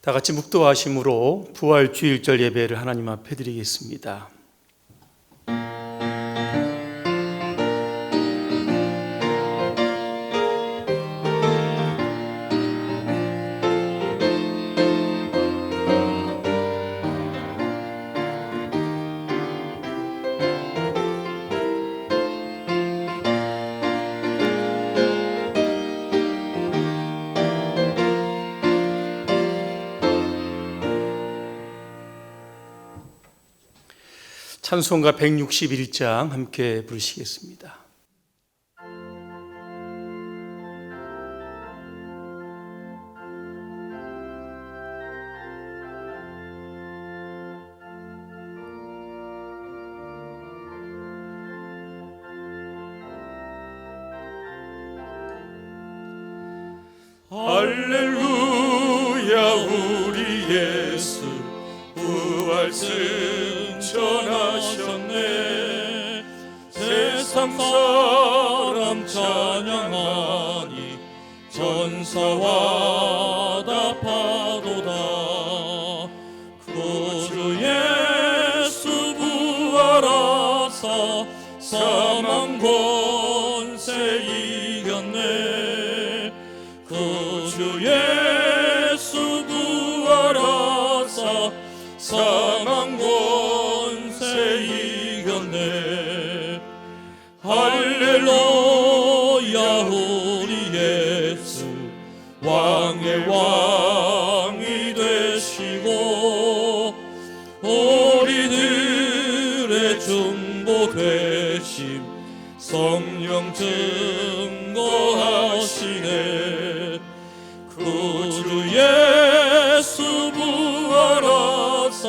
다 같이 묵도하심으로 부활 주일절 예배를 하나님 앞에 드리겠습니다. 찬송가 161장 함께 부르시겠습니다. 할렐루야 우리 예수 부활 승천하셨네. 세상 사람 찬양하니 전사와 다 파도다. 구주 예수 부활하사 사망 권세 이겼네. 구주 예수 부활하사 사망 권세 이겼네. 할렐루야 우리 예수 왕의 왕이 되시고 우리들의 중보 되심 성령 증거하시네. 구주 예수 부활하사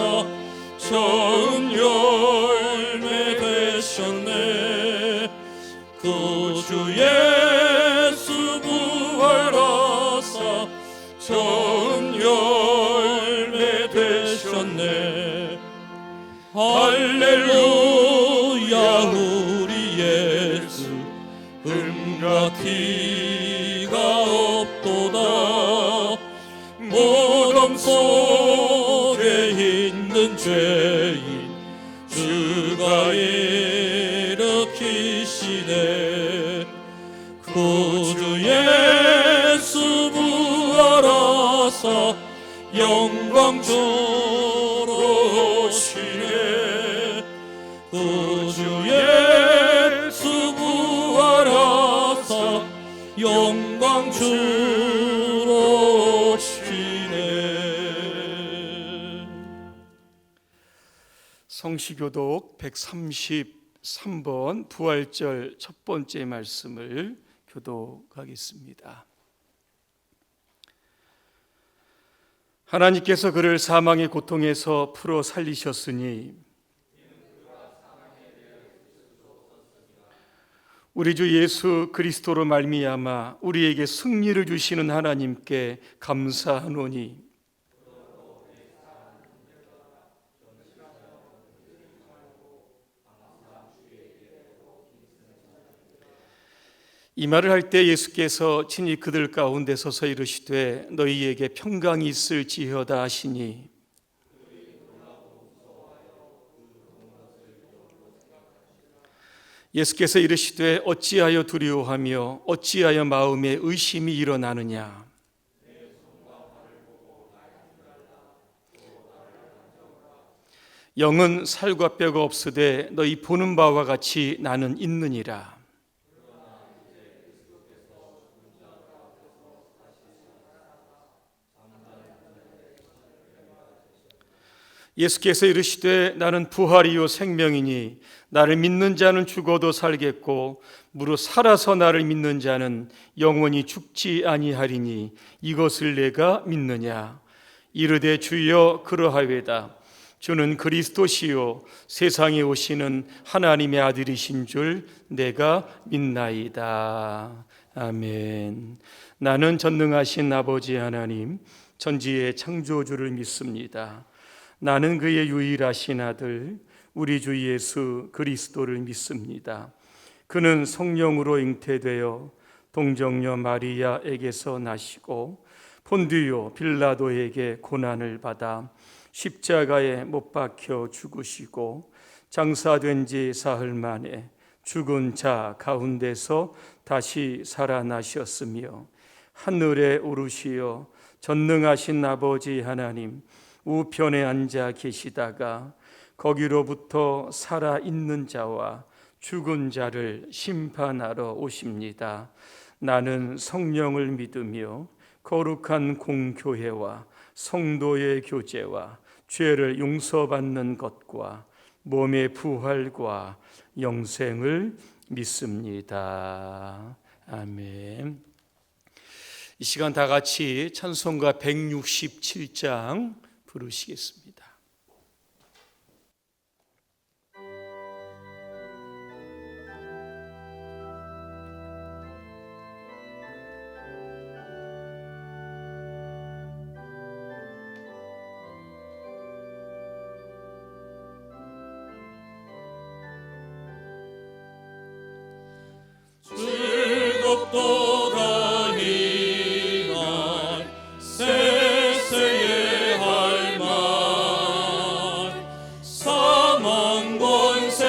처음 열매 되셨네. 구주 예수 부활하사 처음 열매 되셨네. 할렐루야 우리 예수 흠과 티가 없도다. 무덤 속에 있는 죄인 주가 일으키시네. 구주 예수 부활하사 영광 주로 오시네. 구주 예수 부활하사 영광 주로 오시네. 성시교독 133번 부활절 첫 번째 말씀을 교독하겠습니다. 하나님께서 그를 사망의 고통에서 풀어 살리셨으니 우리 주 예수 그리스도로 말미암아 우리에게 승리를 주시는 하나님께 감사하노니 이 말을 할 때 예수께서 친히 그들 가운데 서서 이르시되 너희에게 평강이 있을지어다 하시니 예수께서 이르시되 어찌하여 두려워하며 어찌하여 마음에 의심이 일어나느냐. 영은 살과 뼈가 없으되 너희 보는 바와 같이 나는 있느니라. 예수께서 이르시되 나는 부활이요 생명이니 나를 믿는 자는 죽어도 살겠고 무릇 살아서 나를 믿는 자는 영원히 죽지 아니하리니 이것을 내가 믿느냐. 이르되 주여 그러하외다. 주는 그리스도시요 세상에 오시는 하나님의 아들이신 줄 내가 믿나이다. 아멘. 나는 전능하신 아버지 하나님 천지의 창조주를 믿습니다. 나는 그의 유일하신 아들 우리 주 예수 그리스도를 믿습니다. 그는 성령으로 잉태되어 동정녀 마리아에게서 나시고 본디오 빌라도에게 고난을 받아 십자가에 못 박혀 죽으시고 장사된 지 사흘 만에 죽은 자 가운데서 다시 살아나셨으며 하늘에 오르시어 전능하신 아버지 하나님 우편에 앉아 계시다가 거기로부터 살아있는 자와 죽은 자를 심판하러 오십니다. 나는 성령을 믿으며 거룩한 공교회와 성도의 교제와 죄를 용서받는 것과 몸의 부활과 영생을 믿습니다. 아멘. 이 시간 다 같이 찬송가 167장 부르시겠습니다. 즐겁도다 이날 세세의 할 말 사망 권세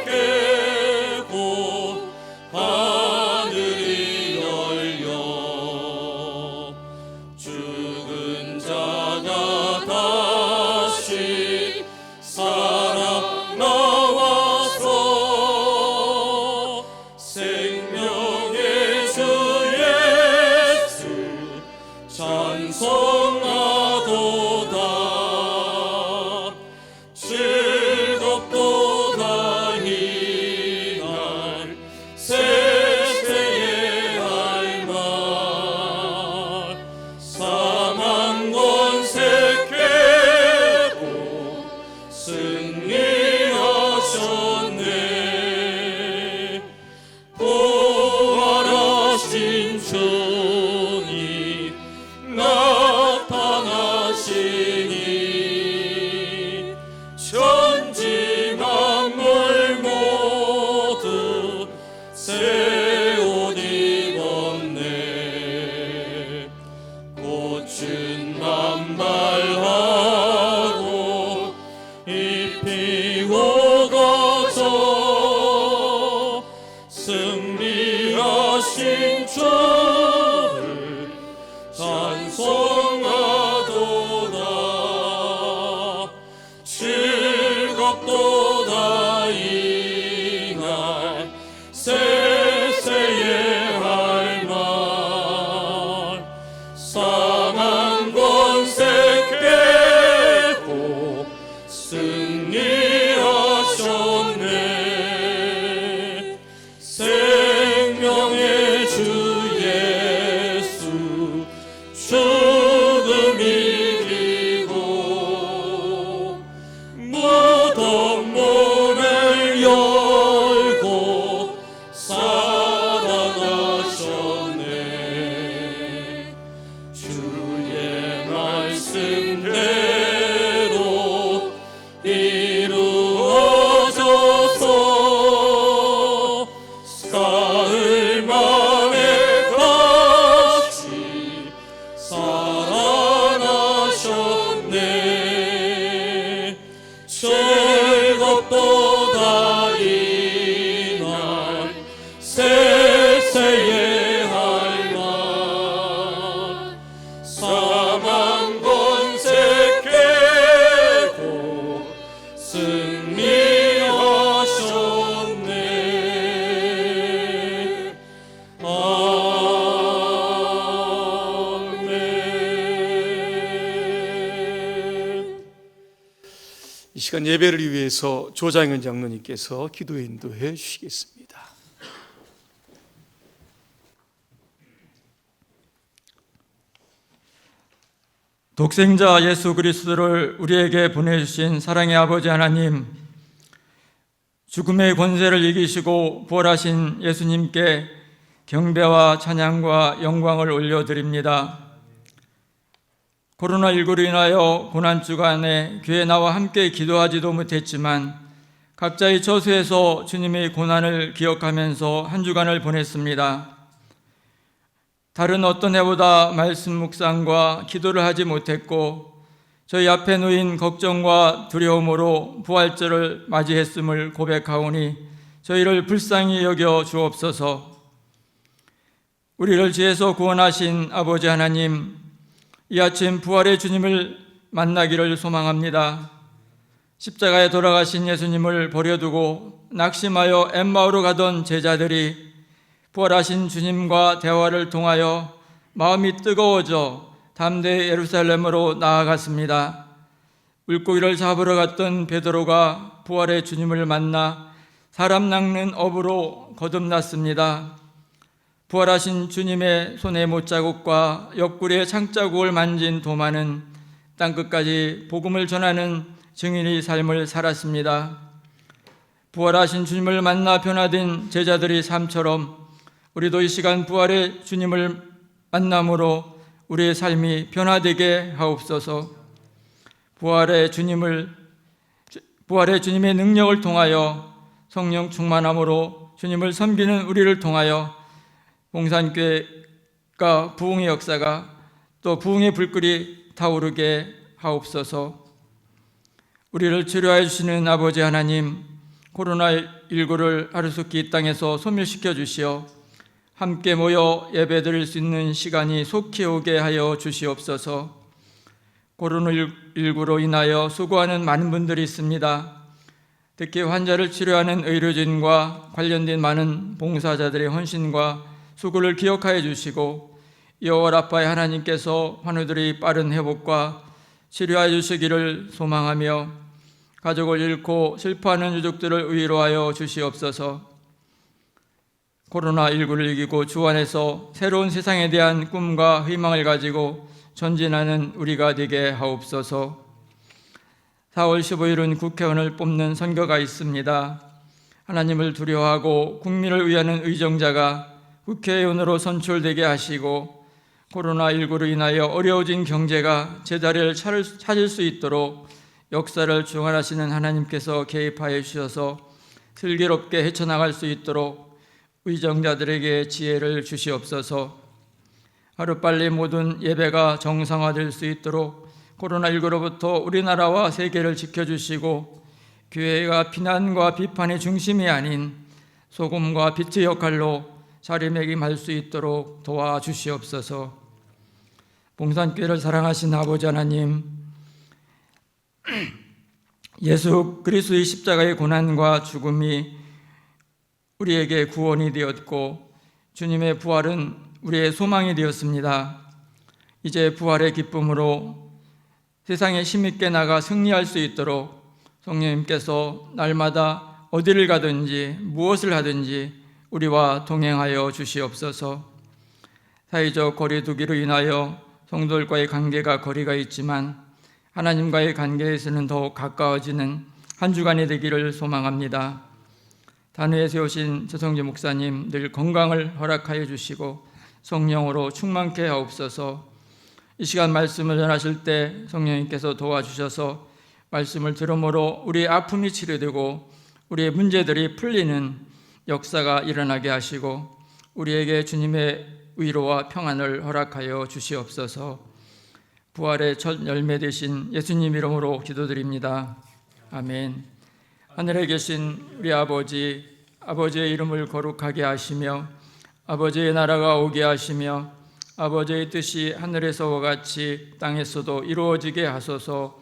깨고 하늘이 열려 죽은 자가 다시 살아 나와서 생명의 주 예수 찬송하도다 즐겁도다 이날 세세의 할 말 사망 권세 깨고 승리하셨네 부활하신 주님 나타나시니 천지 만물 모두 새 옷 입었네 꽃은 만발하고 잎이고 거져 승리하신 주를 찬송하도다 즐겁도다 이날 세세의 할 말 사망 권세 깨고 승리하셨네 생명의 주 예수 죽음 이기고 무덤 문을 열고 살아나셨네 주의 말씀대로 이루어져서 사흘 만에 다시 살아나셨네 즐겁도다 이날 세세의 할 말 사망 권세 깨고 승리하셨네 아멘. 이 시간 예배를 위해서 조장현 장로님께서 기도 인도해 주시겠습니다. 독생자 예수 그리스도를 우리에게 보내주신 사랑의 아버지 하나님, 죽음의 권세를 이기시고 부활하신 예수님께 경배와 찬양과 영광을 올려드립니다. 코로나19로 인하여 고난주간에 교회 나와 함께 기도하지도 못했지만 각자의 처소에서 주님의 고난을 기억하면서 한 주간을 보냈습니다. 다른 어떤 해보다 말씀 묵상과 기도를 하지 못했고 저희 앞에 놓인 걱정과 두려움으로 부활절을 맞이했음을 고백하오니 저희를 불쌍히 여겨 주옵소서. 우리를 죄에서 구원하신 아버지 하나님, 이 아침 부활의 주님을 만나기를 소망합니다. 십자가에 돌아가신 예수님을 버려두고 낙심하여 엠마오로 가던 제자들이 부활하신 주님과 대화를 통하여 마음이 뜨거워져 담대히 예루살렘으로 나아갔습니다. 물고기를 잡으러 갔던 베드로가 부활의 주님을 만나 사람 낚는 업으로 거듭났습니다. 부활하신 주님의 손의 못자국과 옆구리의 창자국을 만진 도마는 땅끝까지 복음을 전하는 증인의 삶을 살았습니다. 부활하신 주님을 만나 변화된 제자들의 삶처럼 우리도 이 시간 부활의 주님을 만남으로 우리의 삶이 변화되게 하옵소서. 부활의 주님의 능력을 통하여 성령 충만함으로 주님을 섬기는 우리를 통하여 봉산교회가 부흥의 역사가 또 부흥의 불길이 타오르게 하옵소서. 우리를 치료해 주시는 아버지 하나님, 코로나19를 하루속히 이 땅에서 소멸시켜 주시어 함께 모여 예배드릴 수 있는 시간이 속히 오게 하여 주시옵소서. 코로나19로 인하여 수고하는 많은 분들이 있습니다. 특히 환자를 치료하는 의료진과 관련된 많은 봉사자들의 헌신과 수고를 기억하여 주시고 여호와 라파의 하나님께서 환우들의 빠른 회복과 치료하여 주시기를 소망하며 가족을 잃고 슬퍼하는 유족들을 위로하여 주시옵소서. 코로나19를 이기고 주 안에서 새로운 세상에 대한 꿈과 희망을 가지고 전진하는 우리가 되게 하옵소서. 4월 15일은 국회의원을 뽑는 선거가 있습니다. 하나님을 두려워하고 국민을 위하는 의정자가 국회의원으로 선출되게 하시고 코로나19로 인하여 어려워진 경제가 제자리를 찾을 수 있도록 역사를 주관하시는 하나님께서 개입하여 주셔서 슬기롭게 헤쳐나갈 수 있도록 의정자들에게 지혜를 주시옵소서. 하루빨리 모든 예배가 정상화될 수 있도록 코로나19로부터 우리나라와 세계를 지켜주시고 교회가 비난과 비판의 중심이 아닌 소금과 빛의 역할로 자리매김할 수 있도록 도와주시옵소서. 봉산교회를 사랑하신 아버지 하나님, 예수 그리스도의 십자가의 고난과 죽음이 우리에게 구원이 되었고 주님의 부활은 우리의 소망이 되었습니다. 이제 부활의 기쁨으로 세상에 힘있게 나가 승리할 수 있도록 성령님께서 날마다 어디를 가든지 무엇을 하든지 우리와 동행하여 주시옵소서. 사회적 거리두기로 인하여 성도들과의 관계가 거리가 있지만 하나님과의 관계에서는 더욱 가까워지는 한 주간이 되기를 소망합니다. 단회에 세우신 최성재 목사님 늘 건강을 허락하여 주시고 성령으로 충만케 하옵소서. 이 시간 말씀을 전하실 때 성령님께서 도와주셔서 말씀을 들음으로 우리의 아픔이 치료되고 우리의 문제들이 풀리는 역사가 일어나게 하시고 우리에게 주님의 위로와 평안을 허락하여 주시옵소서. 부활의 첫 열매 되신 예수님 이름으로 기도드립니다. 아멘. 하늘에 계신 우리 아버지, 아버지의 이름을 거룩하게 하시며 아버지의 나라가 오게 하시며 아버지의 뜻이 하늘에서와 같이 땅에서도 이루어지게 하소서.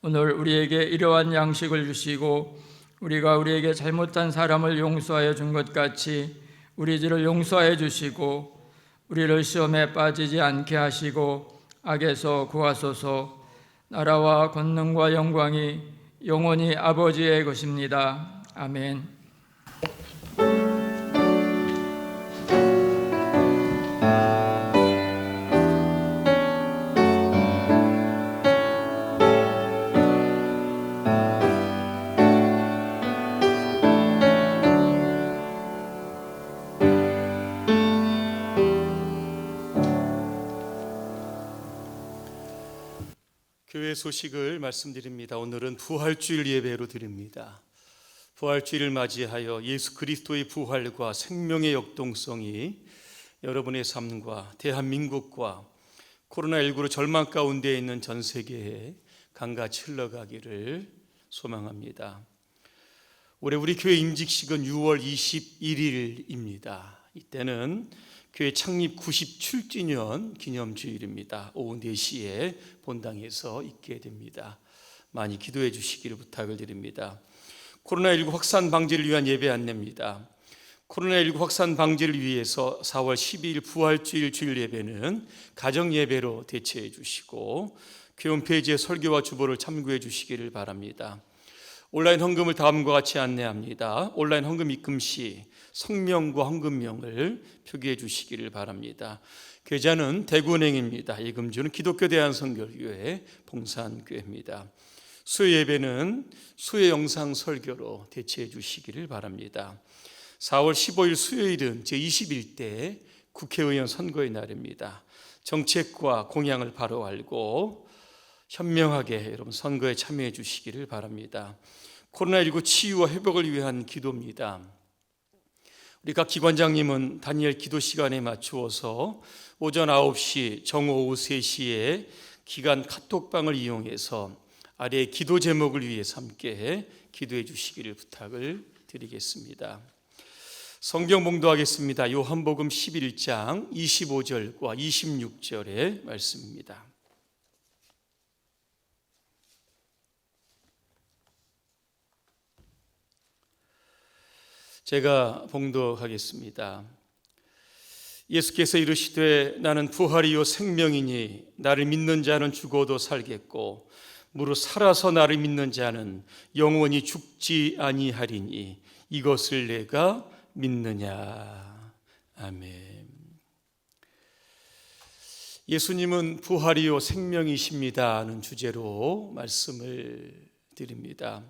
오늘 우리에게 일용할 양식을 주시고 우리가 우리에게 잘못한 사람을 용서하여 준 것 같이 우리 죄를 용서하여 주시고 우리를 시험에 빠지지 않게 하시고 악에서 구하소서. 나라와 권능과 영광이 영원히 아버지의 것입니다. 아멘. 교회 소식을 말씀드립니다. 오늘은 부활주일 예배로 드립니다. 부활주일을 맞이하여 예수 그리스도의 부활과 생명의 역동성이 여러분의 삶과 대한민국과 코로나19로 절망 가운데 있는 전 세계에 강같이 흘러가기를 소망합니다. 올해 우리 교회 임직식은 6월 21일입니다. 이때는 교회 창립 97주년 기념주일입니다. 오후 4시에 본당에서 있게 됩니다. 많이 기도해 주시기를 부탁을 드립니다. 코로나19 확산 방지를 위한 예배 안내입니다. 코로나19 확산 방지를 위해서 4월 12일 부활주일 주일 예배는 가정 예배로 대체해 주시고 교회 홈페이지에 설교와 주보를 참고해 주시기를 바랍니다. 온라인 헌금을 다음과 같이 안내합니다. 온라인 헌금 입금 시 성명과 헌금명을 표기해 주시기를 바랍니다. 계좌는 대구은행입니다. 예금주는 기독교 대한선교교회 봉산교회입니다. 수요 예배는 수요 영상 설교로 대체해 주시기를 바랍니다. 4월 15일 수요일은 제21대 국회의원 선거의 날입니다. 정책과 공약을 바로 알고 현명하게 여러분 선거에 참여해 주시기를 바랍니다. 코로나19 치유와 회복을 위한 기도입니다. 우리 각 기관장님은 다니엘 기도 시간에 맞추어서 오전 9시, 정오 오후 3시에 기간 카톡방을 이용해서 아래의 기도 제목을 위해서 함께 기도해 주시기를 부탁을 드리겠습니다. 성경 봉독하겠습니다. 요한복음 11장 25절과 26절의 말씀입니다. 제가 봉독하겠습니다. 예수께서 이르시되 나는 부활이요 생명이니 나를 믿는 자는 죽어도 살겠고 무릇 살아서 나를 믿는 자는 영원히 죽지 아니하리니 이것을 내가 믿느냐. 아멘. 예수님은 부활이요 생명이십니다 하는 주제로 말씀을 드립니다.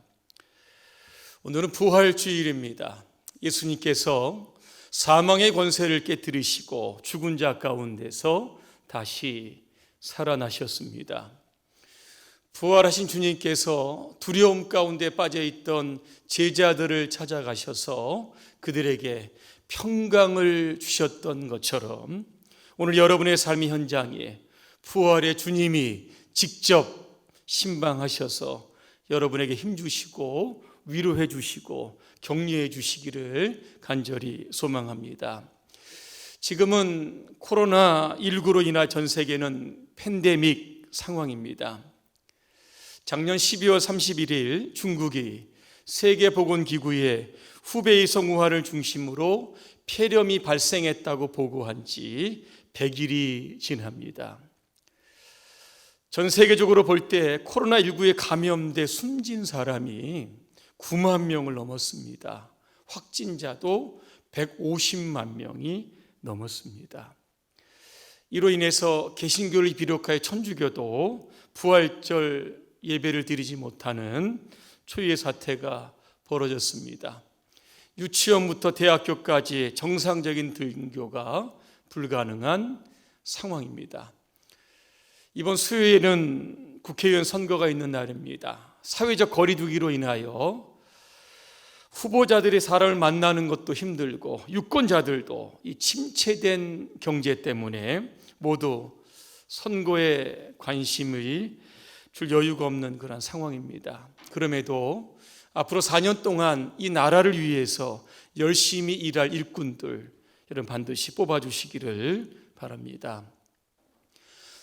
오늘은 부활주일입니다. 예수님께서 사망의 권세를 깨뜨리시고 죽은 자 가운데서 다시 살아나셨습니다. 부활하신 주님께서 두려움 가운데 빠져있던 제자들을 찾아가셔서 그들에게 평강을 주셨던 것처럼 오늘 여러분의 삶의 현장에 부활의 주님이 직접 신방하셔서 여러분에게 힘주시고 위로해 주시고 격려해 주시기를 간절히 소망합니다. 지금은 코로나19로 인한 전 세계는 팬데믹 상황입니다. 작년 12월 31일 중국이 세계보건기구에 후베이 성우화를 중심으로 폐렴이 발생했다고 보고한 지 100일이 지납니다. 전 세계적으로 볼 때 코로나19에 감염돼 숨진 사람이 9만 명을 넘었습니다. 확진자도 150만 명이 넘었습니다. 이로 인해서 개신교를 비롯하여 천주교도 부활절 예배를 드리지 못하는 초유의 사태가 벌어졌습니다. 유치원부터 대학교까지 정상적인 등교가 불가능한 상황입니다. 이번 수요일은 국회의원 선거가 있는 날입니다. 사회적 거리 두기로 인하여 후보자들이 사람을 만나는 것도 힘들고 유권자들도 이 침체된 경제 때문에 모두 선거에 관심을 줄 여유가 없는 그런 상황입니다. 그럼에도 앞으로 4년 동안 이 나라를 위해서 열심히 일할 일꾼들 여러분 반드시 뽑아주시기를 바랍니다.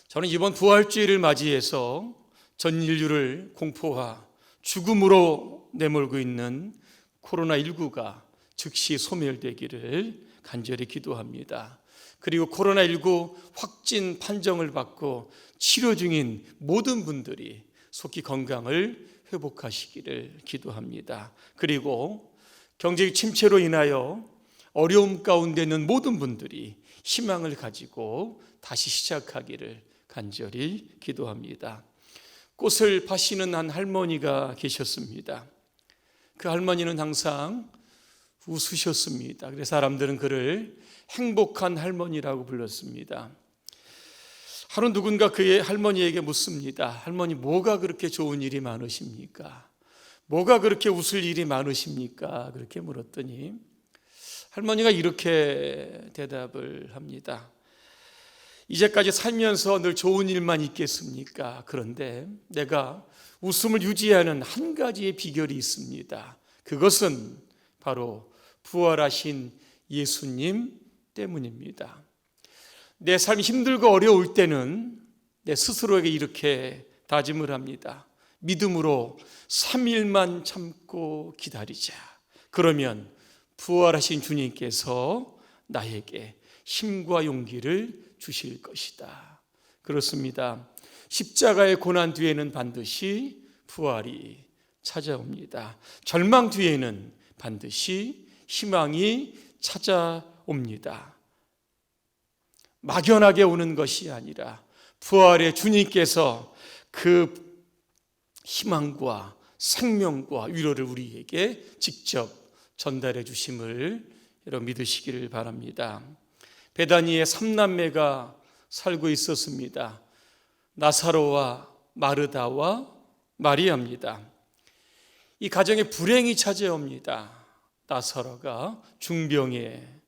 저는 이번 부활주일을 맞이해서 전 인류를 공포와 죽음으로 내몰고 있는 코로나19가 즉시 소멸되기를 간절히 기도합니다. 그리고 코로나19 확진 판정을 받고 치료 중인 모든 분들이 속히 건강을 회복하시기를 기도합니다. 그리고 경제적 침체로 인하여 어려움 가운데 있는 모든 분들이 희망을 가지고 다시 시작하기를 간절히 기도합니다. 꽃을 파시는 한 할머니가 계셨습니다. 그 할머니는 항상 웃으셨습니다. 그래서 사람들은 그를 행복한 할머니라고 불렀습니다. 하루 누군가 그의 할머니에게 묻습니다. 할머니, 뭐가 그렇게 좋은 일이 많으십니까? 뭐가 그렇게 웃을 일이 많으십니까? 그렇게 물었더니 할머니가 이렇게 대답을 합니다. 이제까지 살면서 늘 좋은 일만 있겠습니까? 그런데 내가 웃음을 유지하는 한 가지의 비결이 있습니다. 그것은 바로 부활하신 예수님 때문입니다. 내 삶이 힘들고 어려울 때는 내 스스로에게 이렇게 다짐을 합니다. 믿음으로 3일만 참고 기다리자. 그러면 부활하신 주님께서 나에게 힘과 용기를 주실 것이다. 그렇습니다. 십자가의 고난 뒤에는 반드시 부활이 찾아옵니다. 절망 뒤에는 반드시 희망이 찾아옵니다. 막연하게 오는 것이 아니라 부활의 주님께서 그 희망과 생명과 위로를 우리에게 직접 전달해 주심을 여러분 믿으시기를 바랍니다. 베다니에 3남매가 살고 있었습니다. 나사로와 마르다와 마리아입니다. 이 가정에 불행이 찾아옵니다. 나사로가 중병에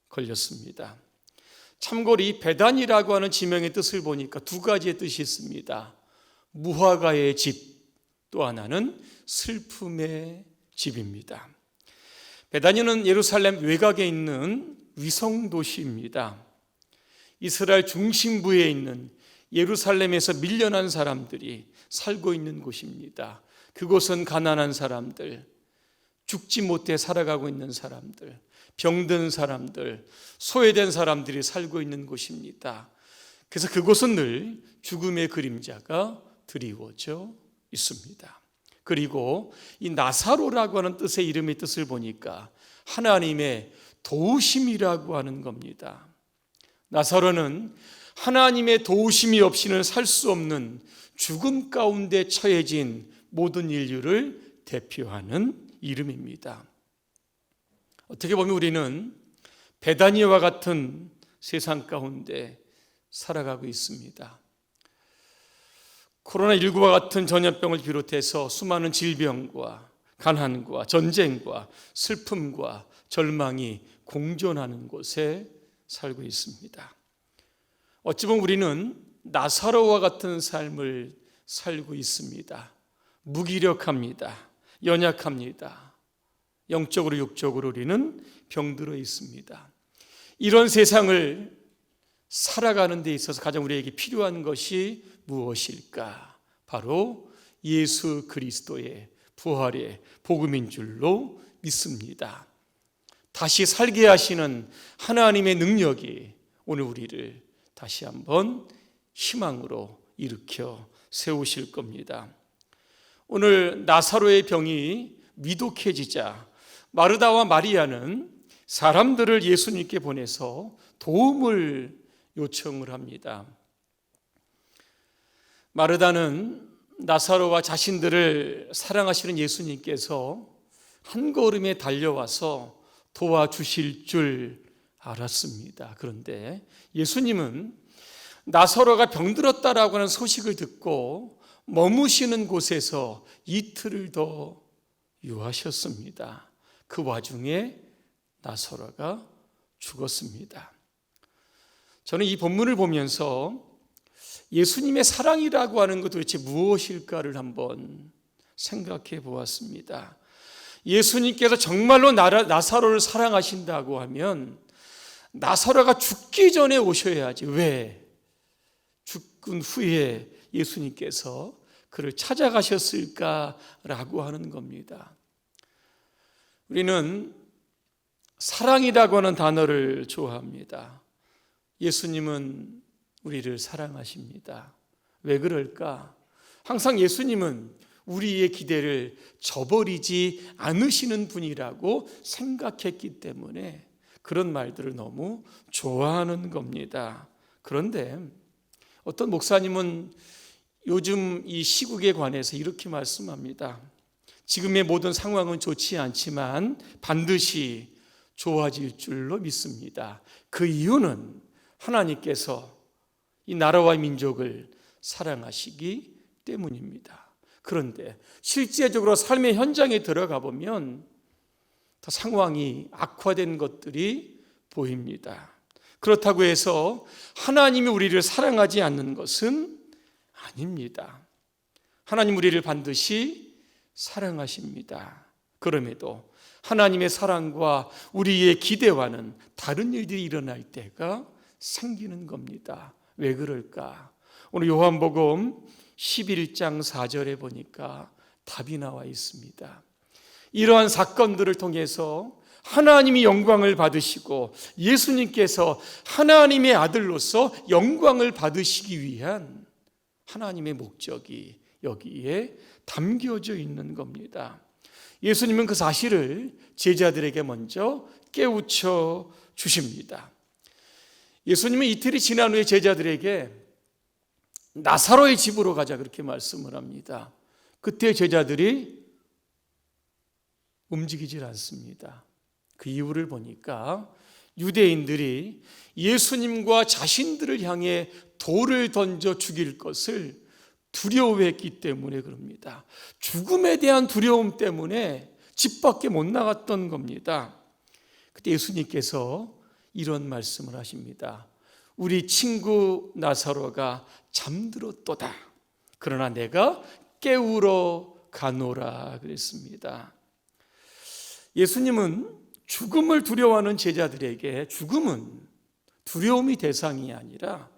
걸렸습니다. 참고로 이 베단이라고 하는 지명의 뜻을 보니까 두 가지의 뜻이 있습니다. 무화과의 집, 또 하나는 슬픔의 집입니다. 베다니는 예루살렘 외곽에 있는 위성도시입니다. 이스라엘 중심부에 있는 예루살렘에서 밀려난 사람들이 살고 있는 곳입니다. 그곳은 가난한 사람들, 죽지 못해 살아가고 있는 사람들, 병든 사람들, 소외된 사람들이 살고 있는 곳입니다. 그래서 그곳은 늘 죽음의 그림자가 드리워져 있습니다. 그리고 이 나사로라고 하는 뜻의 이름의 뜻을 보니까 하나님의 도우심이라고 하는 겁니다. 나사로는 하나님의 도우심이 없이는 살 수 없는 죽음 가운데 처해진 모든 인류를 대표하는 이름입니다. 어떻게 보면 우리는 베다니와 같은 세상 가운데 살아가고 있습니다. 코로나19와 같은 전염병을 비롯해서 수많은 질병과 가난과 전쟁과 슬픔과 절망이 공존하는 곳에 살고 있습니다. 어찌 보면 우리는 나사로와 같은 삶을 살고 있습니다. 무기력합니다. 연약합니다. 영적으로 육적으로 우리는 병들어 있습니다. 이런 세상을 살아가는 데 있어서 가장 우리에게 필요한 것이 무엇일까? 바로 예수 그리스도의 부활의 복음인 줄로 믿습니다. 다시 살게 하시는 하나님의 능력이 오늘 우리를 다시 한번 희망으로 일으켜 세우실 겁니다. 오늘 나사로의 병이 위독해지자 마르다와 마리아는 사람들을 예수님께 보내서 도움을 요청을 합니다. 마르다는 나사로와 자신들을 사랑하시는 예수님께서 한 걸음에 달려와서 도와주실 줄 알았습니다. 그런데 예수님은 나사로가 병들었다라고 하는 소식을 듣고 머무시는 곳에서 이틀을 더 유하셨습니다. 그 와중에 나사로가 죽었습니다. 저는 이 본문을 보면서 예수님의 사랑이라고 하는 것 도대체 무엇일까를 한번 생각해 보았습니다. 예수님께서 정말로 나사로를 사랑하신다고 하면 나사로가 죽기 전에 오셔야지 왜 죽은 후에 예수님께서 그를 찾아가셨을까라고 하는 겁니다. 우리는 사랑이라고 하는 단어를 좋아합니다. 예수님은 우리를 사랑하십니다. 왜 그럴까? 항상 예수님은 우리의 기대를 저버리지 않으시는 분이라고 생각했기 때문에 그런 말들을 너무 좋아하는 겁니다. 그런데 어떤 목사님은 요즘 이 시국에 관해서 이렇게 말씀합니다. 지금의 모든 상황은 좋지 않지만 반드시 좋아질 줄로 믿습니다. 그 이유는 하나님께서 이 나라와 민족을 사랑하시기 때문입니다. 그런데 실제적으로 삶의 현장에 들어가 보면 더 상황이 악화된 것들이 보입니다. 그렇다고 해서 하나님이 우리를 사랑하지 않는 것은 아닙니다. 하나님 우리를 반드시 사랑하십니다. 그럼에도 하나님의 사랑과 우리의 기대와는 다른 일들이 일어날 때가 생기는 겁니다. 왜 그럴까? 오늘 요한복음 11장 4절에 보니까 답이 나와 있습니다. 이러한 사건들을 통해서 하나님이 영광을 받으시고 예수님께서 하나님의 아들로서 영광을 받으시기 위한 하나님의 목적이 여기에 담겨져 있는 겁니다. 예수님은 그 사실을 제자들에게 먼저 깨우쳐 주십니다. 예수님은 이틀이 지난 후에 제자들에게 나사로의 집으로 가자 그렇게 말씀을 합니다. 그때 제자들이 움직이질 않습니다. 그 이유를 보니까 유대인들이 예수님과 자신들을 향해 돌을 던져 죽일 것을 두려워했기 때문에 그럽니다. 죽음에 대한 두려움 때문에 집 밖에 못 나갔던 겁니다. 그때 예수님께서 이런 말씀을 하십니다. 우리 친구 나사로가 잠들었도다. 그러나 내가 깨우러 가노라 그랬습니다. 예수님은 죽음을 두려워하는 제자들에게 죽음은 두려움이 대상이 아니라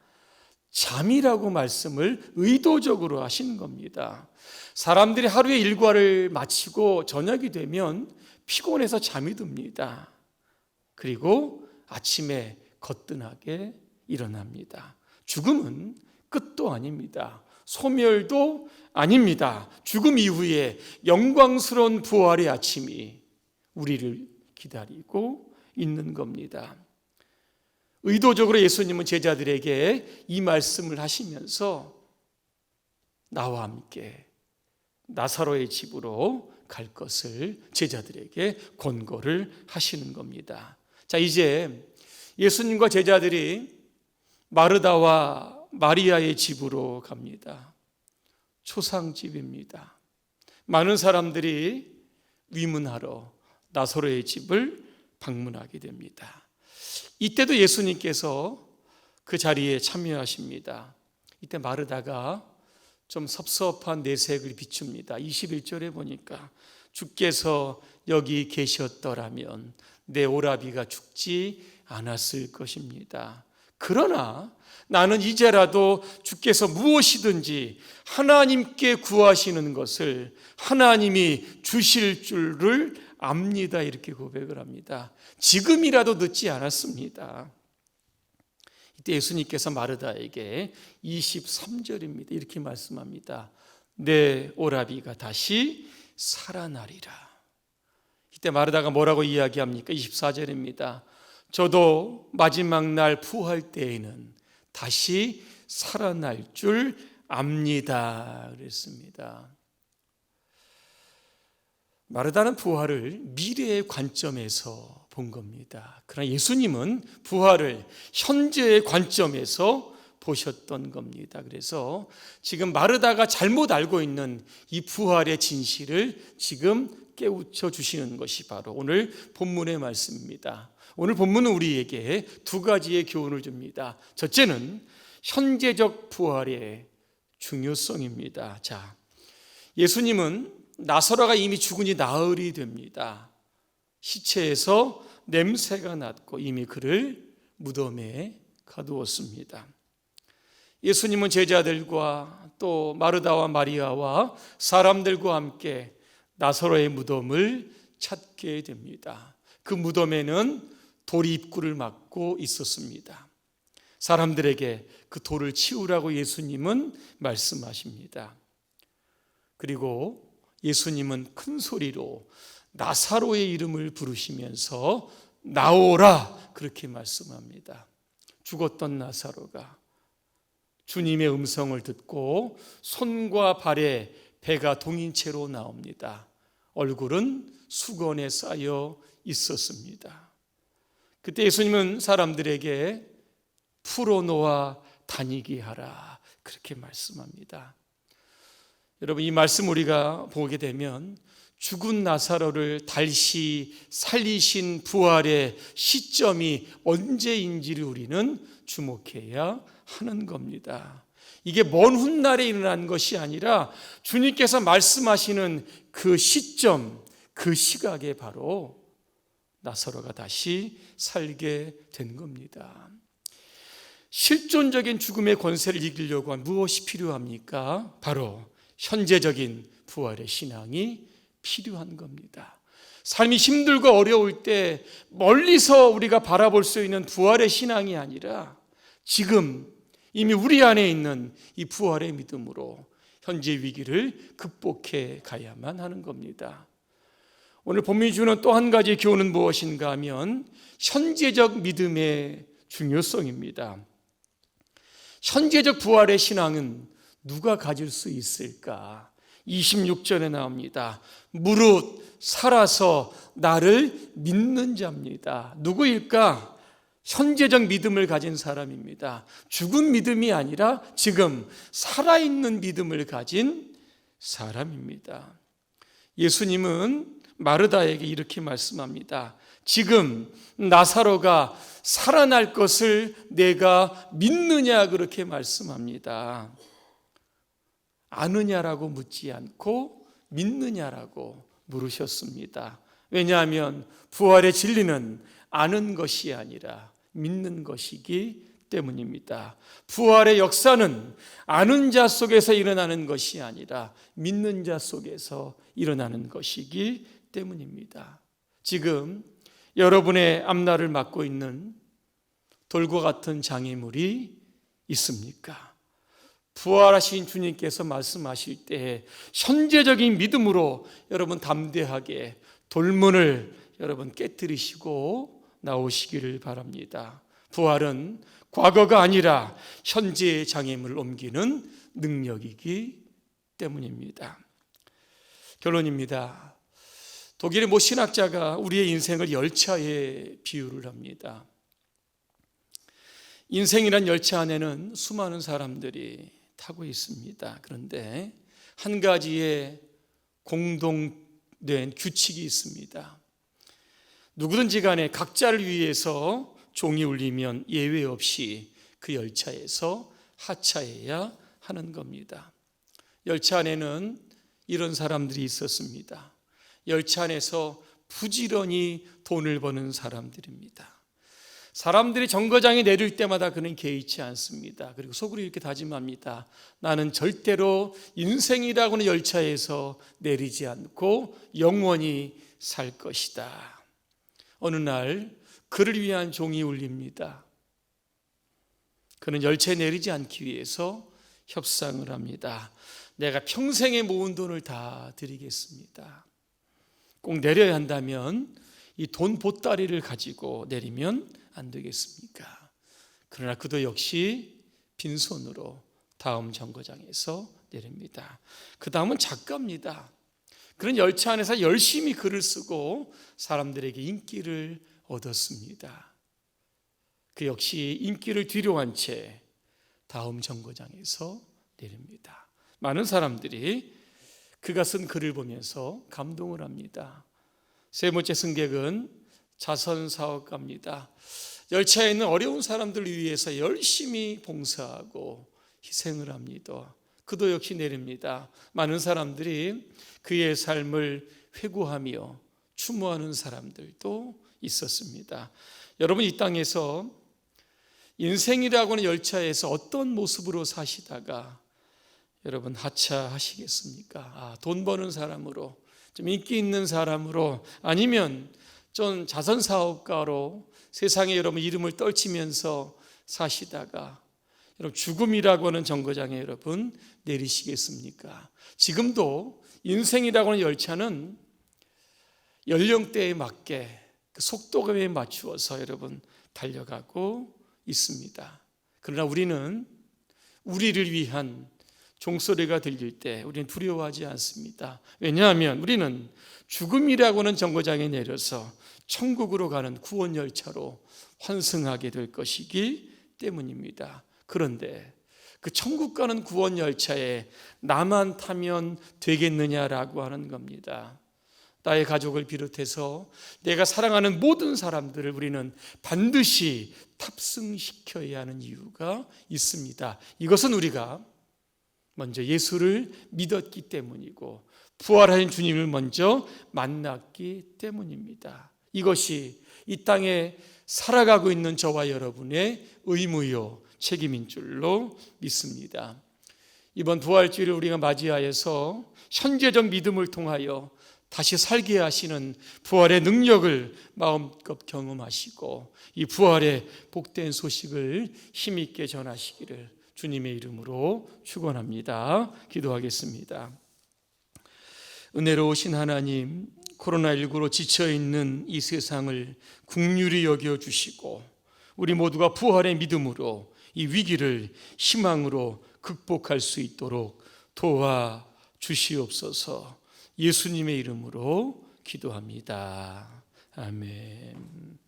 잠이라고 말씀을 의도적으로 하신 겁니다. 사람들이 하루의 일과를 마치고 저녁이 되면 피곤해서 잠이 듭니다. 그리고 아침에 거뜬하게 일어납니다. 죽음은 끝도 아닙니다. 소멸도 아닙니다. 죽음 이후에 영광스러운 부활의 아침이 우리를 기다리고 있는 겁니다. 의도적으로 예수님은 제자들에게 이 말씀을 하시면서 나와 함께 나사로의 집으로 갈 것을 제자들에게 권고를 하시는 겁니다. 자, 이제 예수님과 제자들이 마르다와 마리아의 집으로 갑니다. 초상집입니다. 많은 사람들이 위문하러 나사로의 집을 방문하게 됩니다. 이때도 예수님께서 그 자리에 참여하십니다. 이때 마르다가 좀 섭섭한 내색을 비춥니다. 21절에 보니까 주께서 여기 계셨더라면 내 오라비가 죽지 않았을 것입니다. 그러나 나는 이제라도 주께서 무엇이든지 하나님께 구하시는 것을 하나님이 주실 줄을 압니다. 이렇게 고백을 합니다. 지금이라도 늦지 않았습니다. 이때 예수님께서 마르다에게 23절입니다. 이렇게 말씀합니다. 내 오라비가 다시 살아나리라. 이때 마르다가 뭐라고 이야기합니까? 24절입니다. 저도 마지막 날 부활 때에는 다시 살아날 줄 압니다. 그랬습니다. 마르다는 부활을 미래의 관점에서 본 겁니다. 그러나 예수님은 부활을 현재의 관점에서 보셨던 겁니다. 그래서 지금 마르다가 잘못 알고 있는 이 부활의 진실을 지금 깨우쳐 주시는 것이 바로 오늘 본문의 말씀입니다. 오늘 본문은 우리에게 두 가지의 교훈을 줍니다. 첫째는 현재적 부활의 중요성입니다. 자, 예수님은 나사로가 이미 죽으니 나흘이 됩니다. 시체에서 냄새가 났고 이미 그를 무덤에 가두었습니다. 예수님은 제자들과 또 마르다와 마리아와 사람들과 함께 나사로의 무덤을 찾게 됩니다. 그 무덤에는 돌이 입구를 막고 있었습니다. 사람들에게 그 돌을 치우라고 예수님은 말씀하십니다. 그리고 예수님은 큰 소리로 나사로의 이름을 부르시면서 나오라 그렇게 말씀합니다. 죽었던 나사로가 주님의 음성을 듣고 손과 발에 배가 동인 채로 나옵니다. 얼굴은 수건에 쌓여 있었습니다. 그때 예수님은 사람들에게 풀어놓아 다니게 하라 그렇게 말씀합니다. 여러분, 이 말씀 우리가 보게 되면 죽은 나사로를 다시 살리신 부활의 시점이 언제인지를 우리는 주목해야 하는 겁니다. 이게 먼 훗날에 일어난 것이 아니라 주님께서 말씀하시는 그 시점, 그 시각에 바로 나사로가 다시 살게 된 겁니다. 실존적인 죽음의 권세를 이기려고 하면 무엇이 필요합니까? 바로 현재적인 부활의 신앙이 필요한 겁니다. 삶이 힘들고 어려울 때 멀리서 우리가 바라볼 수 있는 부활의 신앙이 아니라 지금 이미 우리 안에 있는 이 부활의 믿음으로 현재 위기를 극복해 가야만 하는 겁니다. 오늘 본문이 주는 또 한 가지 교훈은 무엇인가 하면 현재적 믿음의 중요성입니다. 현재적 부활의 신앙은 누가 가질 수 있을까? 26절에 나옵니다. 무릇 살아서 나를 믿는 자입니다. 누구일까? 현재적 믿음을 가진 사람입니다. 죽은 믿음이 아니라 지금 살아있는 믿음을 가진 사람입니다. 예수님은 마르다에게 이렇게 말씀합니다. 지금 나사로가 살아날 것을 내가 믿느냐 그렇게 말씀합니다. 아느냐라고 묻지 않고 믿느냐라고 물으셨습니다. 왜냐하면 부활의 진리는 아는 것이 아니라 믿는 것이기 때문입니다. 부활의 역사는 아는 자 속에서 일어나는 것이 아니라 믿는 자 속에서 일어나는 것이기 때문입니다. 지금 여러분의 앞날을 맡고 있는 돌과 같은 장애물이 있습니까? 부활하신 주님께서 말씀하실 때 현재적인 믿음으로 여러분 담대하게 돌문을 여러분 깨뜨리시고 나오시기를 바랍니다. 부활은 과거가 아니라 현재의 장애물을 옮기는 능력이기 때문입니다. 결론입니다. 독일의 모 신학자가 우리의 인생을 열차에 비유를 합니다. 인생이란 열차 안에는 수많은 사람들이 타고 있습니다. 그런데 한 가지의 공동된 규칙이 있습니다. 누구든지 간에 각자를 위해서 종이 울리면 예외 없이 그 열차에서 하차해야 하는 겁니다. 열차 안에는 이런 사람들이 있었습니다. 열차 안에서 부지런히 돈을 버는 사람들입니다. 사람들이 정거장에 내릴 때마다 그는 개의치 않습니다. 그리고 속으로 이렇게 다짐합니다. 나는 절대로 인생이라고는 열차에서 내리지 않고 영원히 살 것이다. 어느 날 그를 위한 종이 울립니다. 그는 열차에 내리지 않기 위해서 협상을 합니다. 내가 평생에 모은 돈을 다 드리겠습니다. 꼭 내려야 한다면 이 돈 보따리를 가지고 내리면 안 되겠습니까? 그러나 그도 역시 빈손으로 다음 정거장에서 내립니다. 그 다음은 작가입니다. 그런 열차 안에서 열심히 글을 쓰고 사람들에게 인기를 얻었습니다. 그 역시 인기를 뒤로한 채 다음 정거장에서 내립니다. 많은 사람들이 그가 쓴 글을 보면서 감동을 합니다. 세 번째 승객은 자선사업가입니다. 열차에 있는 어려운 사람들을 위해서 열심히 봉사하고 희생을 합니다. 그도 역시 내립니다. 많은 사람들이 그의 삶을 회고하며 추모하는 사람들도 있었습니다. 여러분, 이 땅에서 인생이라고 하는 열차에서 어떤 모습으로 사시다가 여러분 하차하시겠습니까? 돈 버는 사람으로, 좀 인기 있는 사람으로, 아니면 좀 자선사업가로 세상에 여러분 이름을 떨치면서 사시다가 여러분 죽음이라고 하는 정거장에 여러분 내리시겠습니까? 지금도 인생이라고 하는 열차는 연령대에 맞게 그 속도감에 맞추어서 여러분 달려가고 있습니다. 그러나 우리는 우리를 위한 종소리가 들릴 때 우리는 두려워하지 않습니다. 왜냐하면 우리는 죽음이라고 하는 정거장에 내려서 천국으로 가는 구원 열차로 환승하게 될 것이기 때문입니다. 그런데 그 천국 가는 구원 열차에 나만 타면 되겠느냐라고 하는 겁니다. 나의 가족을 비롯해서 내가 사랑하는 모든 사람들을 우리는 반드시 탑승시켜야 하는 이유가 있습니다. 이것은 우리가 먼저 예수를 믿었기 때문이고 부활하신 주님을 먼저 만났기 때문입니다. 이것이 이 땅에 살아가고 있는 저와 여러분의 의무요 책임인 줄로 믿습니다. 이번 부활주일을 우리가 맞이하여서 현재적 믿음을 통하여 다시 살게 하시는 부활의 능력을 마음껏 경험하시고 이 부활의 복된 소식을 힘있게 전하시기를 주님의 이름으로 축원합니다. 기도하겠습니다. 은혜로우신 하나님, 코로나19로 지쳐있는 이 세상을 긍휼히 여겨주시고 우리 모두가 부활의 믿음으로 이 위기를 희망으로 극복할 수 있도록 도와주시옵소서. 예수님의 이름으로 기도합니다. 아멘.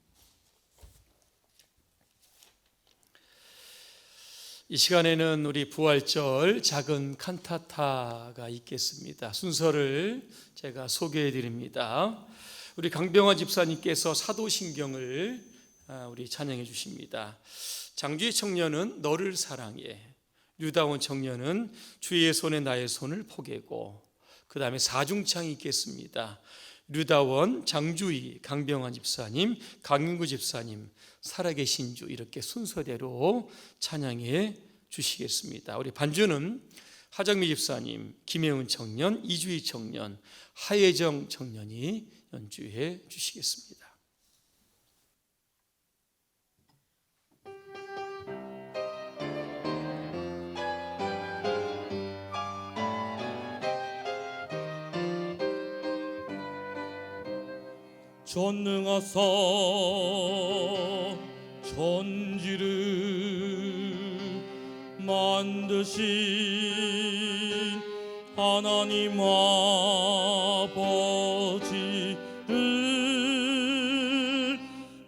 이 시간에는 우리 부활절 작은 칸타타가 있겠습니다. 순서를 제가 소개해 드립니다. 우리 강병화 집사님께서 사도신경을 우리 찬양해 주십니다. 장주희 청년은 너를 사랑해, 류다원 청년은 주의 손에 나의 손을 포개고, 그 다음에 사중창이 있겠습니다. 류다원, 장주희, 강병환 집사님, 강윤구 집사님, 살아계신 주, 이렇게 순서대로 찬양해 주시겠습니다. 우리 반주는 하정미 집사님, 김혜은 청년, 이주희 청년, 하예정 청년이 연주해 주시겠습니다. 전능하사 천지를 만드신 하나님 아버지를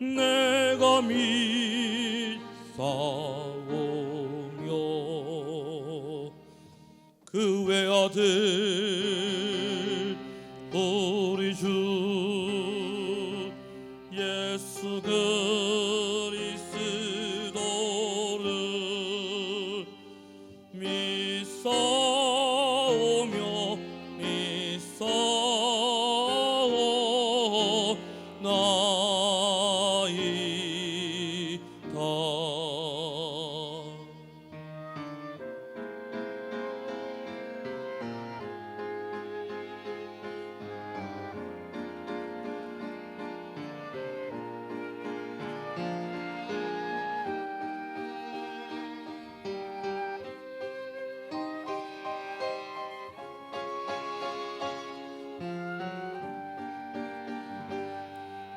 내가 믿사오며 그 외아들 우리 주 예수 그리스도를 믿사오며 믿사오나이다.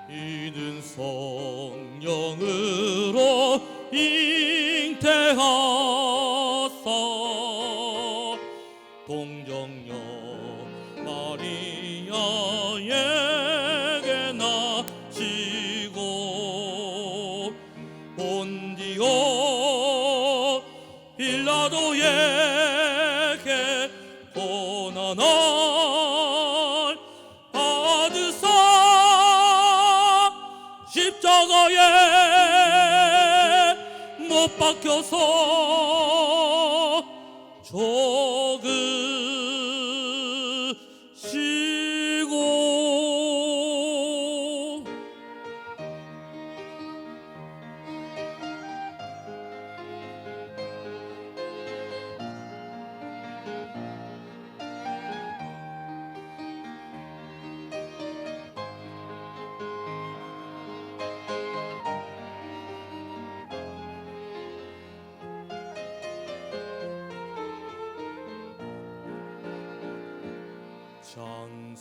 이는 성령으로 잉태하사 동정녀 마리아에게 나시고 본디오 빌라도에게 고난을 받으사 십자가에 못 박혀서 죽으시고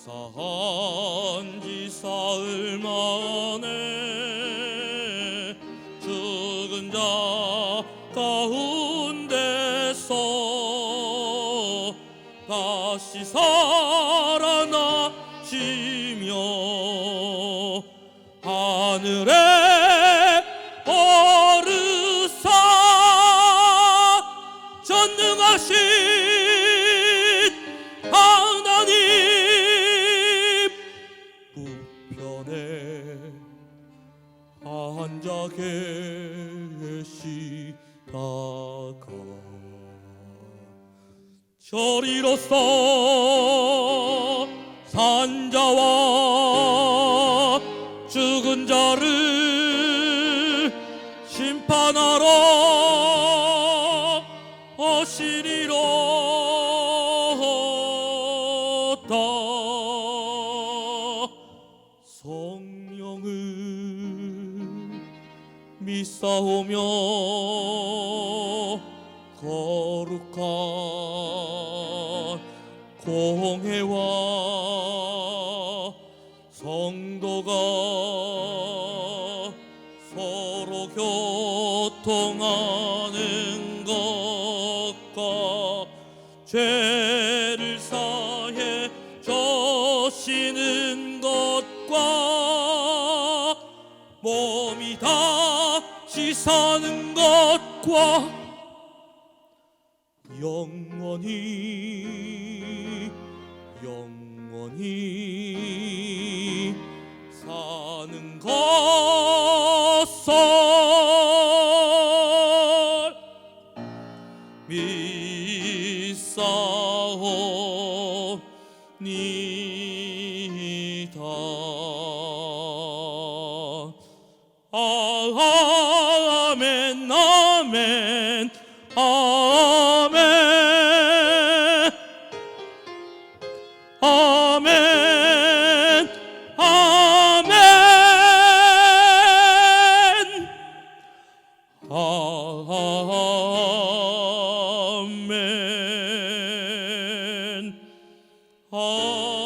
장사한 지 사흘 만에 죽은 자 가운데서 다시 살아나시며 하늘에 오르사 전능하신 하나님 저리로서 산자와 죽은 자를 심판하러 오시리로다. 성령을 믿사오며 거룩한 공회와 성도가 서로 교통하는 것과 죄를 사해 저시는 것과 몸이 다시 사는 것과 영원히 사는 것을 믿사옵니다. 아멘, 아멘, 아멘, 아멘, 아멘, 아멘, 아멘.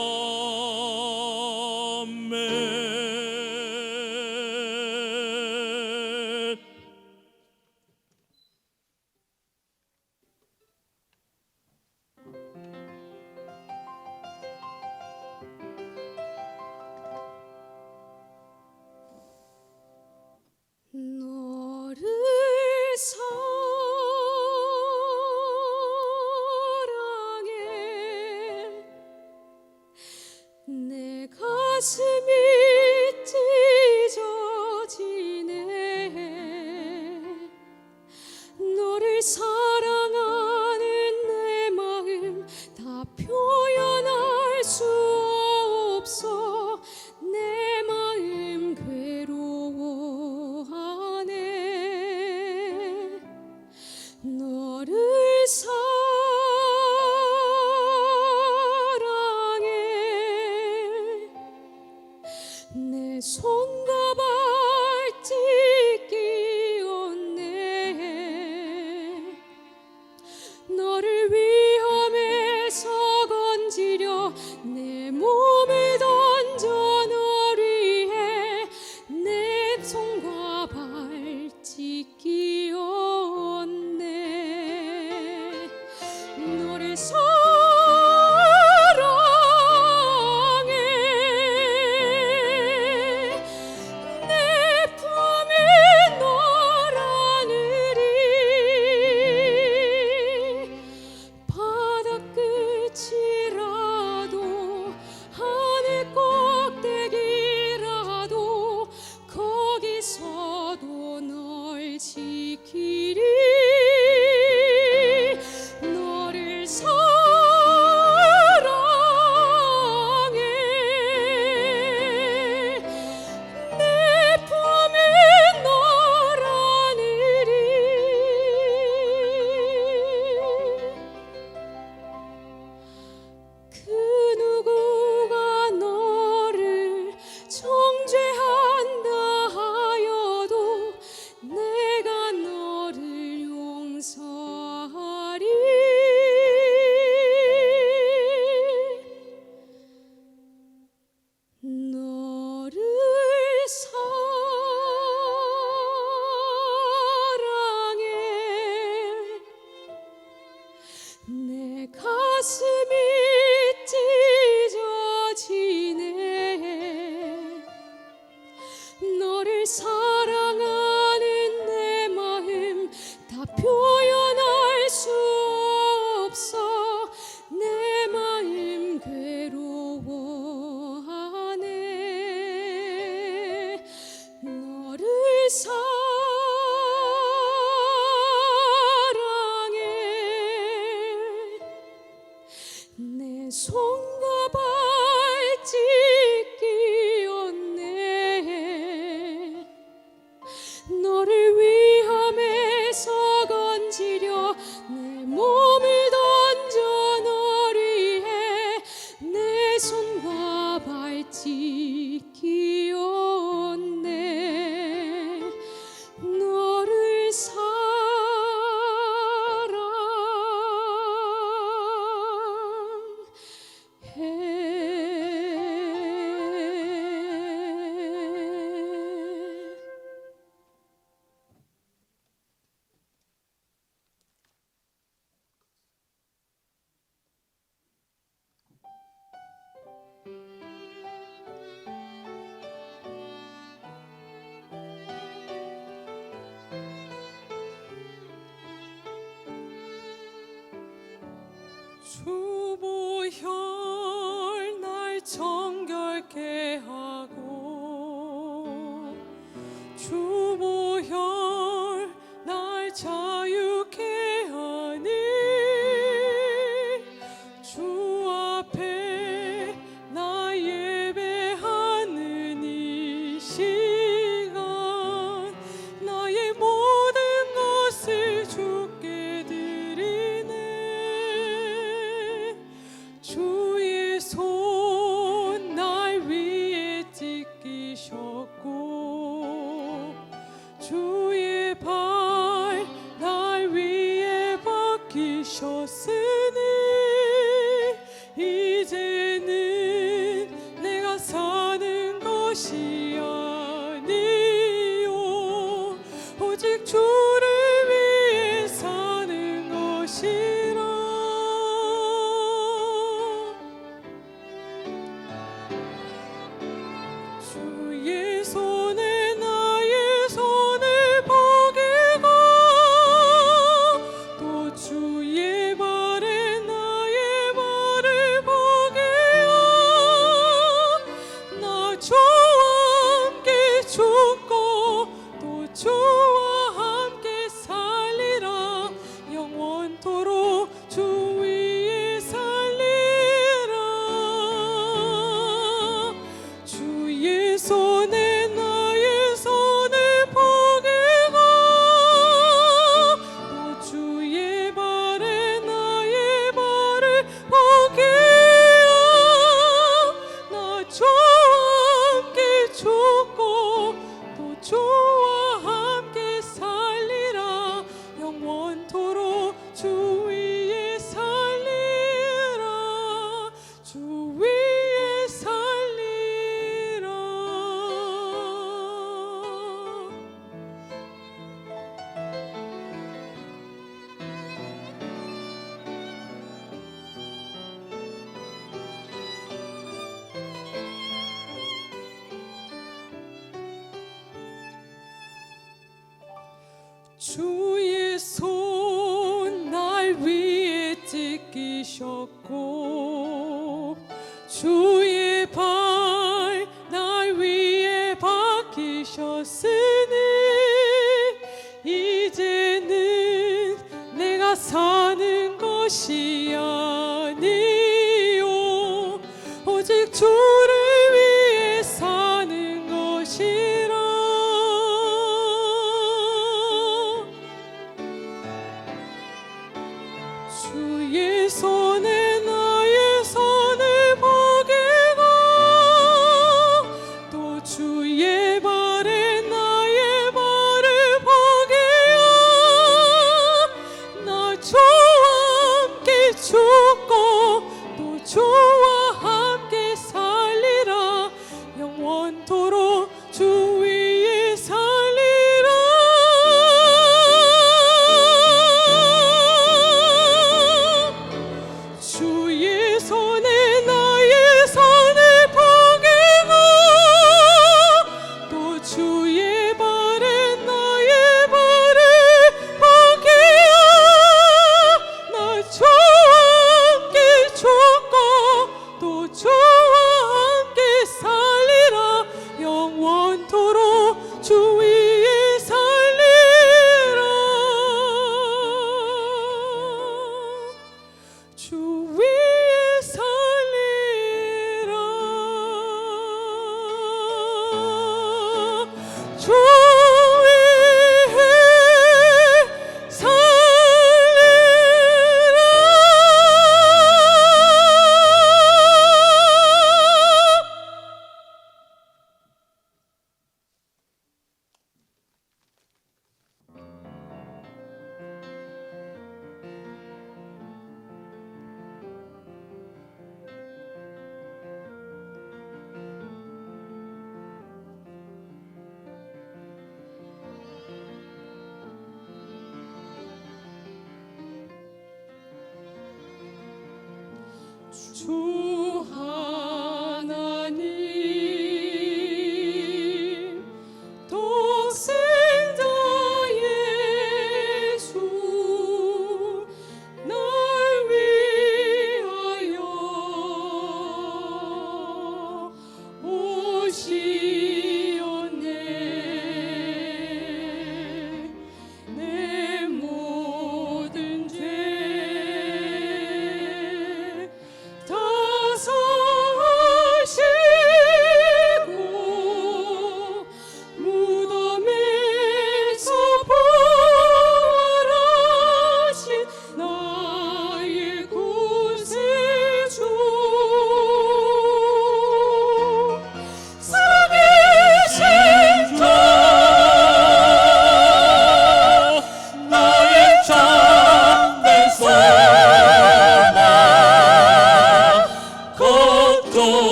너를 사랑해. 내 가슴이 찢어지네. 너를 사랑하는 내 마음 다 표현할 수 없어. 내 마음 괴로워하네. 너를 사랑해. 내 손과 발짓기 없네. 너를 위험에서 건지려 내 몸을 던져 널 위해 내 손과 발짓기 없네. 너를 사랑해. 내 품이 널 안으리. 바다 끝이라도 하늘 꼭대기라도 거기서도 널 지키리. 너를 사랑해. 내 품이 널 안으리. 그 누구가 너를 정죄한다 하여도 내가 너를 용서하리. 너를 사랑해. 내 가슴이 찢어지네. 너를 사랑하는 내 마음 다 표현할 수 없어. 내 마음 괴로워하네. 너를 사랑해. 손과 발짓 끼었네. 너를 위함에서 건지려 내 몸을 던져 너리에 내 손과 발짓 끼었네. 너를 사랑해. 주보혈 날 정결케 하고 주보혈 날 자유케 하니 주 앞에 나 예배하는 이 시간 나의 모든 것을 주께 드리네. 주의 손 날 위에 찢기셨고 주의 발 날 위에 박히셨으니 이제는 내가 사는 것이 아니요 오직 주를 위해 사는 것이라. 주의 손에 나의 손을 포개고 또 주의 발에 나의 발을 포개어 나 주와 함께 죽고 또 주와 함께 살리라. 영원토록 주 위에 살리라. 주의 손에 나의 손을 포개고 또 주의 발에 나의 발을 포개어 나 주와 함께 죽고 또 주와 함께 살리라. 영원토록 주 위에 살리라. 주 위에 살리라. 주의 손 날 위에 찢기셨고 주의 발 날 위에 박히셨으니 이제는 내가 사는 것이 아니요 오직 주를 위해 사는 것이라. 주의 손에 나의 손을 포개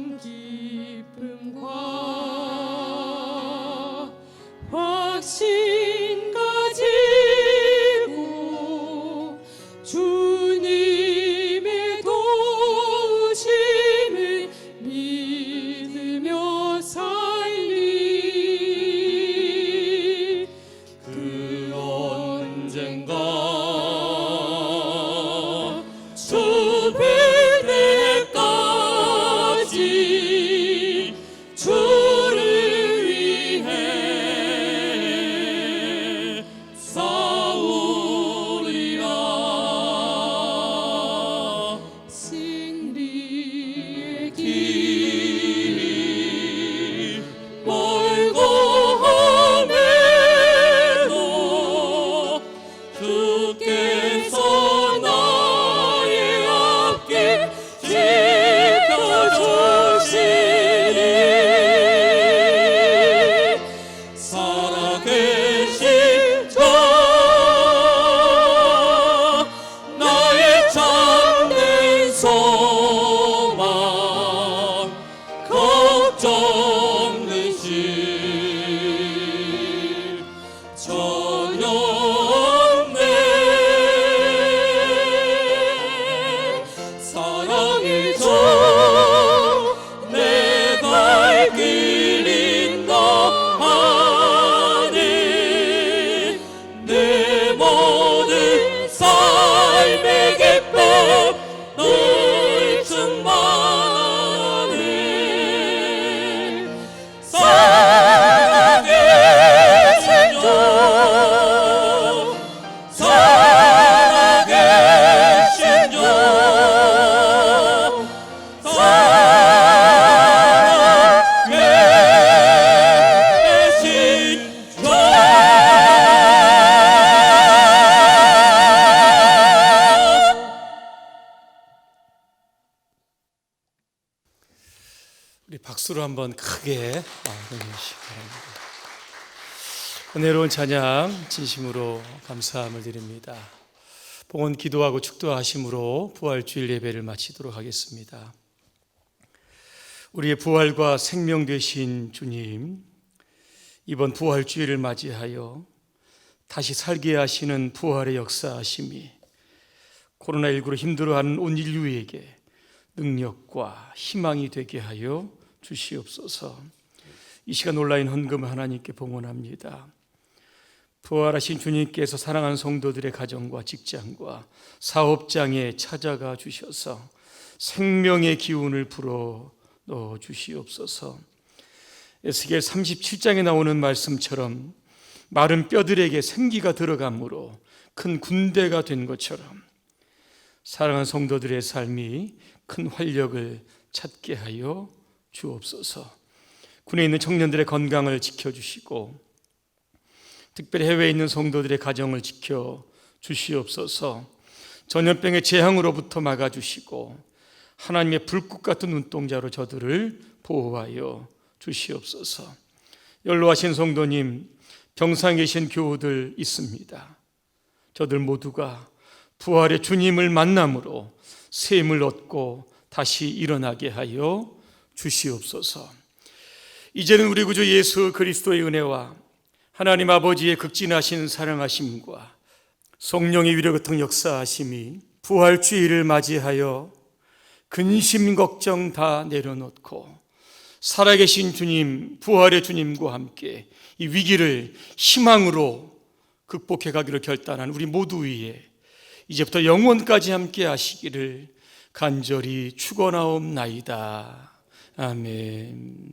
온 기쁨과 확신 가지고 주님의 도우심을 믿으며 살리. 그 언젠가 주 뵐 때까지 주를 위해 싸우리라. 승리의 길 멀고 험해도 주께서 나의 앞길 지켜주시니. 살아계신 저 나의 참된 소망 걱정 근심 전혀 없네. 사랑의 주 내 갈 길 인도하니 내 모든 삶의 기쁨 늘 충만하네. 살아계신 주 살아계신 주 우리 박수로 한번 크게 응원해주시기 바랍니다. 은혜로운 찬양 진심으로 감사함을 드립니다. 봉헌 기도하고 축도하심으로 부활주일 예배를 마치도록 하겠습니다. 우리의 부활과 생명 되신 주님, 이번 부활주일을 맞이하여 다시 살게 하시는 부활의 역사하심이 코로나19로 힘들어하는 온 인류에게 능력과 희망이 되게 하여 주시옵소서. 이 시간 온라인 헌금 하나님께 봉헌합니다. 부활하신 주님께서 사랑하는 성도들의 가정과 직장과 사업장에 찾아가 주셔서 생명의 기운을 불어 넣어 주시옵소서. 에스겔 37장에 나오는 말씀처럼 마른 뼈들에게 생기가 들어감으로 큰 군대가 된 것처럼 사랑하는 성도들의 삶이 큰 활력을 찾게 하여 주옵소서. 군에 있는 청년들의 건강을 지켜주시고 특별히 해외에 있는 성도들의 가정을 지켜 주시옵소서. 전염병의 재앙으로부터 막아주시고 하나님의 불꽃 같은 눈동자로 저들을 보호하여 주시옵소서. 연로하신 성도님, 병상에 계신 교우들 있습니다. 저들 모두가 부활의 주님을 만남으로 샘을 얻고 다시 일어나게 하여 주시옵소서. 이제는 우리 구주 예수 그리스도의 은혜와 하나님 아버지의 극진하신 사랑하심과 성령의 위로 같은 역사하심이 부활주일을 맞이하여 근심 걱정 다 내려놓고 살아계신 주님, 부활의 주님과 함께 이 위기를 희망으로 극복해 가기로 결단한 우리 모두 위에 이제부터 영원까지 함께 하시기를 간절히 축원하옵나이다. 아멘.